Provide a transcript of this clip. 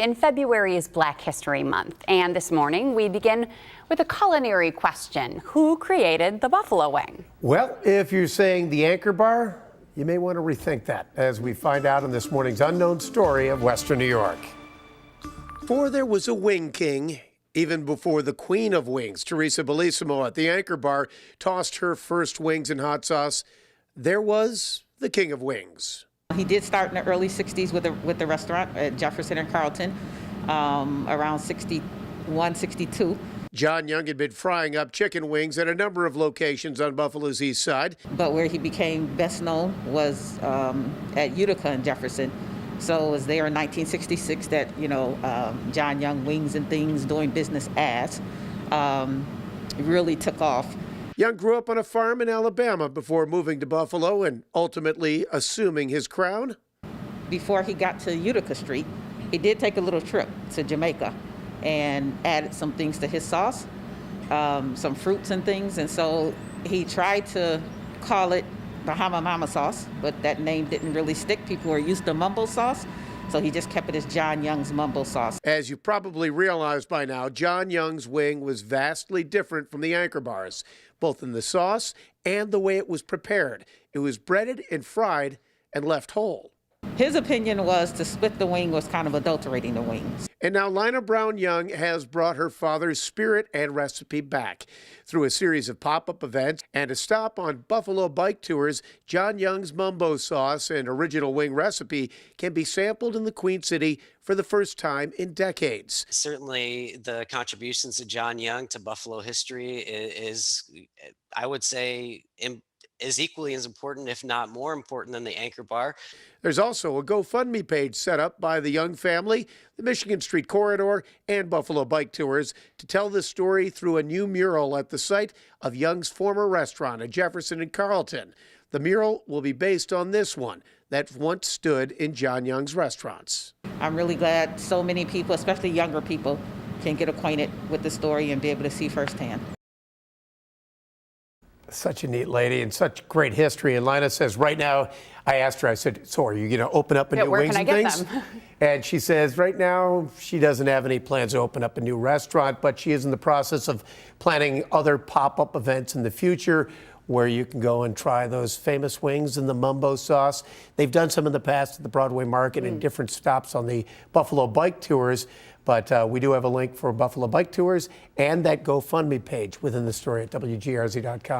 In February is Black History Month, and this morning we begin with a culinary question. Who created the buffalo wing? Well, if you're saying the Anchor Bar, you may want to rethink that as we find out in this morning's unknown story of Western New York. For there was a wing king, even before the queen of wings, Teresa Bellissimo at the Anchor Bar, tossed her first wings in hot sauce. There was the king of wings. He did start in the early 60s with the restaurant at Jefferson and Carlton, around 61, 62. John Young had been frying up chicken wings at a number of locations on Buffalo's east side. But where he became best known was at Utica and Jefferson. So it was there in 1966 that, John Young Wings and Things doing business as really took off. Young grew up on a farm in Alabama before moving to Buffalo and ultimately assuming his crown. Before he got to Utica Street, he did take a little trip to Jamaica and added some things to his sauce, some fruits and things. And so he tried to call it Bahama Mama sauce, but that name didn't really stick. People were used to mumbo sauce. So he just kept it as John Young's mumbo sauce. As you probably realized by now, John Young's wing was vastly different from the Anchor Bars, both in the sauce and the way it was prepared. It was breaded and fried and left whole. His opinion was to split the wing was kind of adulterating the wings. And now Lina Brown Young has brought her father's spirit and recipe back. Through a series of pop-up events and a stop on Buffalo bike tours, John Young's mumbo sauce and original wing recipe can be sampled in the Queen City for the first time in decades. Certainly the contributions of John Young to Buffalo history is, I would say, is equally as important, if not more important, than the Anchor Bar. There's also a GoFundMe page set up by the Young family, the Michigan Street Corridor, and Buffalo Bike Tours to tell this story through a new mural at the site of Young's former restaurant at Jefferson and Carlton. The mural will be based on this one that once stood in John Young's restaurants. I'm really glad so many people, especially younger people, can get acquainted with the story and be able to see firsthand. Such a neat lady and such great history. And Lina says right now, I asked her, I said, so are you going to open up a new Wings and Things? And she says right now she doesn't have any plans to open up a new restaurant, but she is in the process of planning other pop-up events in the future where you can go and try those famous wings and the mumbo sauce. They've done some in the past at the Broadway Market and different stops on the Buffalo Bike Tours. But we do have a link for Buffalo Bike Tours and that GoFundMe page within the story at WGRZ.com.